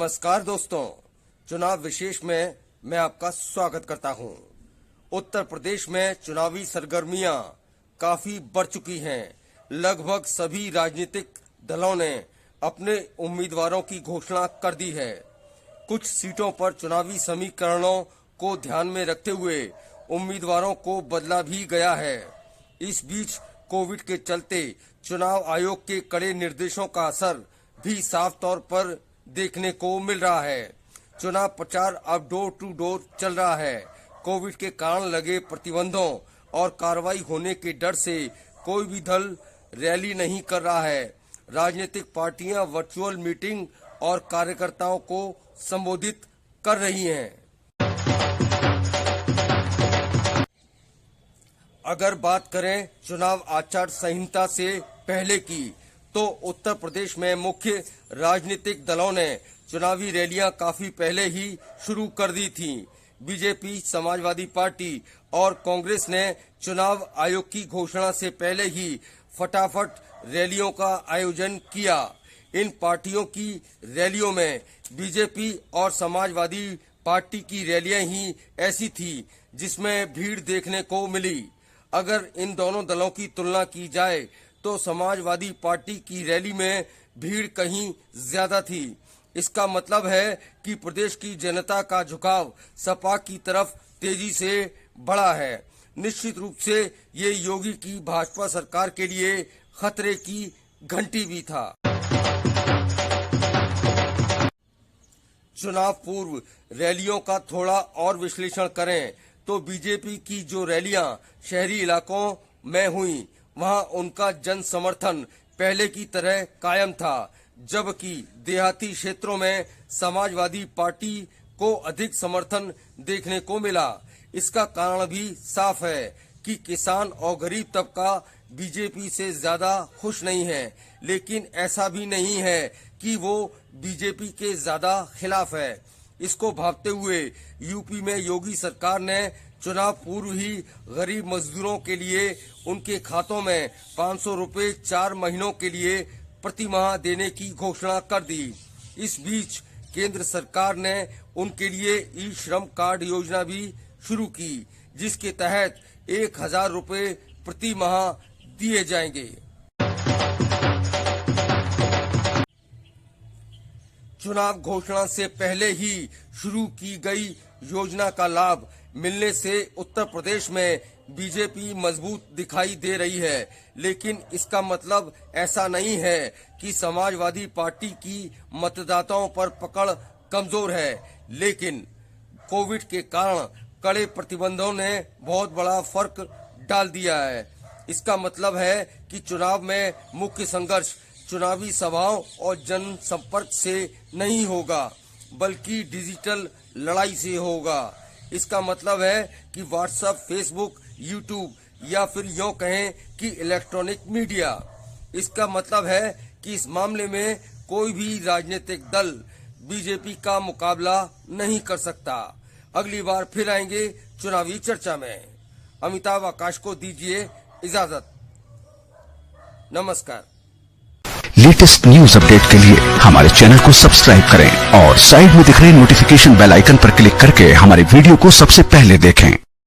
नमस्कार दोस्तों, चुनाव विशेष में मैं आपका स्वागत करता हूं। उत्तर प्रदेश में चुनावी सरगर्मियां काफी बढ़ चुकी हैं। लगभग सभी राजनीतिक दलों ने अपने उम्मीदवारों की घोषणा कर दी है। कुछ सीटों पर चुनावी समीकरणों को ध्यान में रखते हुए उम्मीदवारों को बदला भी गया है। इस बीच कोविड के चलते चुनाव आयोग के कड़े निर्देशों का असर भी साफ तौर पर देखने को मिल रहा है। चुनाव प्रचार अब डोर टू डोर चल रहा है। कोविड के कारण लगे प्रतिबंधों और कार्रवाई होने के डर से कोई भी दल रैली नहीं कर रहा है। राजनीतिक पार्टियां वर्चुअल मीटिंग और कार्यकर्ताओं को संबोधित कर रही हैं। अगर बात करें चुनाव आचार संहिता से पहले की, तो उत्तर प्रदेश में मुख्य राजनीतिक दलों ने चुनावी रैलियां काफी पहले ही शुरू कर दी थीं। बीजेपी, समाजवादी पार्टी और कांग्रेस ने चुनाव आयोग की घोषणा से पहले ही फटाफट रैलियों का आयोजन किया। इन पार्टियों की रैलियों में बीजेपी और समाजवादी पार्टी की रैलियां ही ऐसी थी जिसमें भीड़ देखने को मिली। अगर इन दोनों दलों की तुलना की जाए तो समाजवादी पार्टी की रैली में भीड़ कहीं ज्यादा थी। इसका मतलब है कि प्रदेश की जनता का झुकाव सपा की तरफ तेजी से बढ़ा है। निश्चित रूप से ये योगी की भाजपा सरकार के लिए खतरे की घंटी भी था। चुनाव पूर्व रैलियों का थोड़ा और विश्लेषण करें तो बीजेपी की जो रैलियां शहरी इलाकों में हुई, वहां उनका जन समर्थन पहले की तरह कायम था, जबकि देहाती क्षेत्रों में समाजवादी पार्टी को अधिक समर्थन देखने को मिला। इसका कारण भी साफ है कि किसान और गरीब तबका बीजेपी से ज्यादा खुश नहीं है, लेकिन ऐसा भी नहीं है कि वो बीजेपी के ज्यादा खिलाफ है। इसको भांपते हुए यूपी में योगी सरकार ने चुनाव पूर्व ही गरीब मजदूरों के लिए उनके खातों में 500 रुपए 4 महीनों के लिए प्रति माह देने की घोषणा कर दी। इस बीच केंद्र सरकार ने उनके लिए ई श्रम कार्ड योजना भी शुरू की, जिसके तहत 1000 रुपए प्रति माह दिए जाएंगे। चुनाव घोषणा से पहले ही शुरू की गई योजना का लाभ मिलने से उत्तर प्रदेश में बीजेपी मजबूत दिखाई दे रही है, लेकिन इसका मतलब ऐसा नहीं है कि समाजवादी पार्टी की मतदाताओं पर पकड़ कमजोर है। लेकिन कोविड के कारण कड़े प्रतिबंधों ने बहुत बड़ा फर्क डाल दिया है। इसका मतलब है कि चुनाव में मुख्य संघर्ष चुनावी सभाओं और जनसंपर्क से नहीं होगा, बल्कि डिजिटल लड़ाई से होगा। इसका मतलब है कि व्हाट्सएप, फेसबुक, यूट्यूब या फिर यूं कहें कि इलेक्ट्रॉनिक मीडिया। इसका मतलब है कि इस मामले में कोई भी राजनीतिक दल बीजेपी का मुकाबला नहीं कर सकता। अगली बार फिर आएंगे चुनावी चर्चा में। अमिताभ आकाश को दीजिए इजाजत। नमस्कार। लेटेस्ट न्यूज अपडेट के लिए हमारे चैनल को सब्सक्राइब करें और साइड में दिख रहे नोटिफिकेशन बेल आइकन पर क्लिक करके हमारे वीडियो को सबसे पहले देखें।